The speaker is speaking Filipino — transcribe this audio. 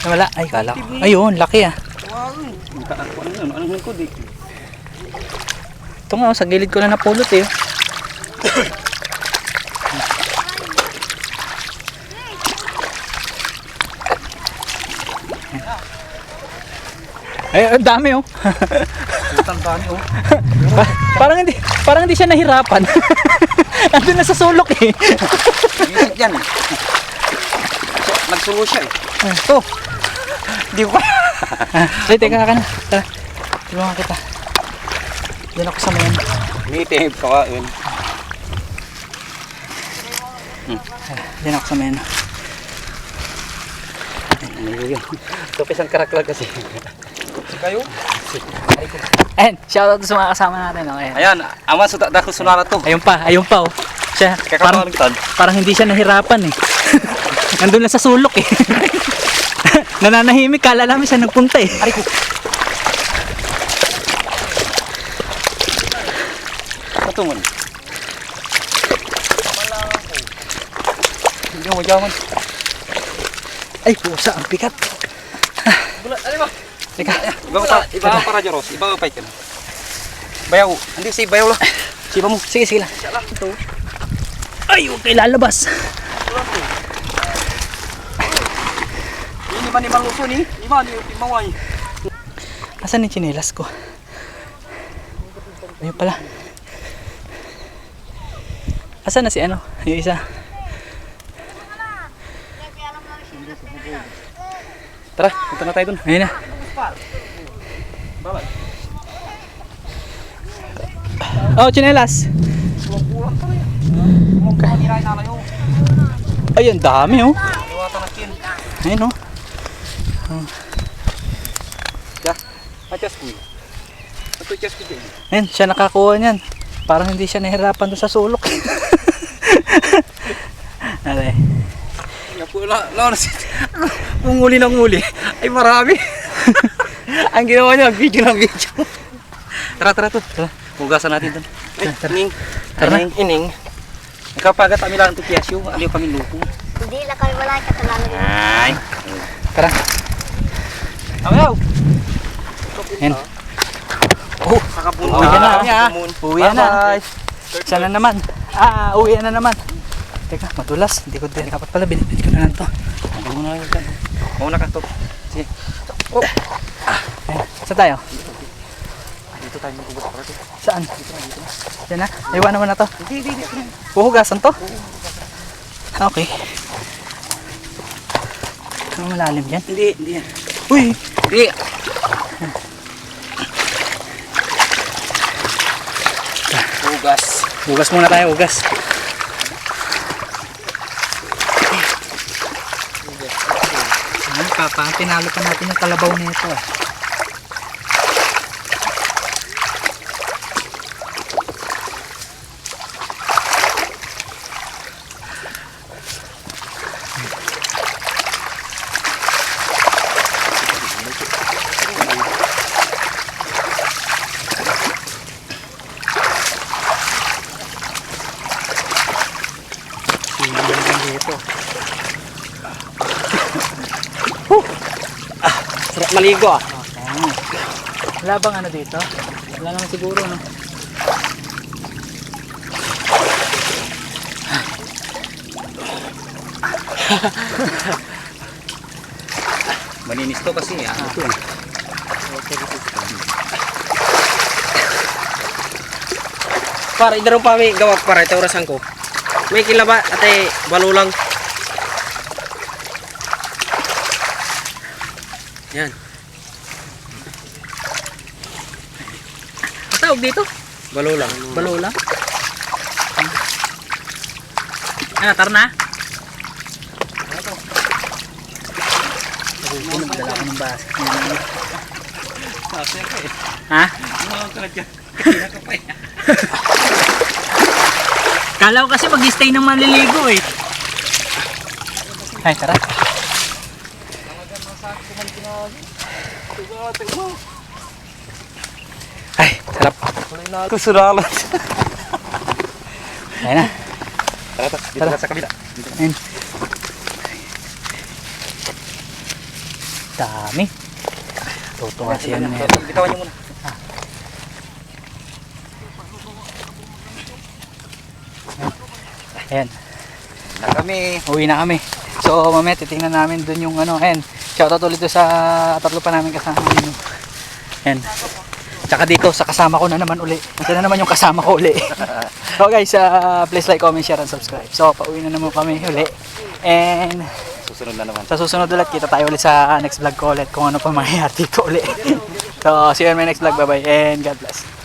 Wala. Ay, kala ko. Ayun, laki ah. Anong lingkod eh? Ito nga, sa gilid ko lang napulot eh. Ay, ang dami oh. Putang dami oh. Parang hindi siya nahirapan. Andun na sa sulok eh. Isip yan eh. Nagsulo siya eh. Ito. Di ko. Ay, teka ka na. Tara. Tulungan kita. Diyan ako sa mayan. Nitib ka yun. Diyan ako sa mayan. Ito pisang karaklag kasi. Kayo? Ayan, shoutout sa mga kasama natin. Okay. Ayan, aman sa dako sunara to. Ayun pa oh. Siya, parang hindi siya nahirapan eh. Nandun lang sa sulok eh. Nananahimik, kala namin siya nagpunta eh. Aray ko. Patungon. Hindi mo jaman. Ay, pusa, ang pikat. Ano ba? Teka. Iba para Joros, iba pa ikan. Bayaw, hindi si bayaw lah. Sipa mo, sige lang. Ito. Ay, huwag kayo lalabas. Ini man ni maluso ni, iba ni maway. Asan yung tsinelas ko? Ayun pala. Asan na si ano? Yung isa. Tara, punta na tayo dun. Ayun na. Oh, tsinelas. Ay, ang dami oh. Ayun oh. Achas ko. Ito chas ko din. Ayun, siya nakakuha niyan. Parang hindi siya nahirapan doon sa sulok. Aray. Punguli ng uli. Ay marami. Ang ginawa niya, video ng video. Tara to. Hugasan natin doon. Ining. Tara na. Ining. Nakapagat kami lang ito kiyasyo. Aliw kami lupo. Hindi lang kami wala katalanan. Ay. Tara. Amayaw. Yan. Oh, nakapunta. Uwi ka na. Uwi na. Bye. Sana naman. Uwi na naman. Teka, madulas. Hindi ko dapat pala. Binibili ko na lang to. Mauna ka to. Sige. Oh. Ayun. Saan tayo? Dito tayo magubot para to. Saan? Yan na. Iwanan mo na to. Hindi. Huhugasan to? Okay. Ano malalim yan? Hindi yan. Uy! Hindi. Hugas. Hugas muna tayo, hugas. Tinalo pa natin yung kalabaw nito. Sarap maligo ah. Wala bang ano dito? Wala naman siguro no? Malinis to kasi ah. Ito. Para idaro pa may gawak para ito orasan ko. May kilaba ate balulang. Yan. Tawag dito? Balulang. Balola? Tara na. Nagdala ko ng basket. Ha? Kala ko kasi mag-stay ng maliligo eh. Ay, tara. Ay, sarap. Kusuralan. Ayun na. Tara, dito Tara. sa kabila. Ayun. Dami. Tutuwa siya na Bitawan niyo muna. Ayan. Na kami. Uwi na kami. So mamaya titingnan namin dun yung ano. Ayan. Shoutout ulit doon sa tatlo pa namin kasama. Ayan. Tsaka dito sa kasama ko na naman uli. Ito na naman yung kasama ko uli. So guys, please like, comment, share, and subscribe. So pauwi na naman kami uli. And Susunod na naman. sa susunod ulit, kita tayo ulit sa next vlog ko ulit kung ano pa mangyayari dito ulit. So see you in my next vlog. Bye bye and God bless.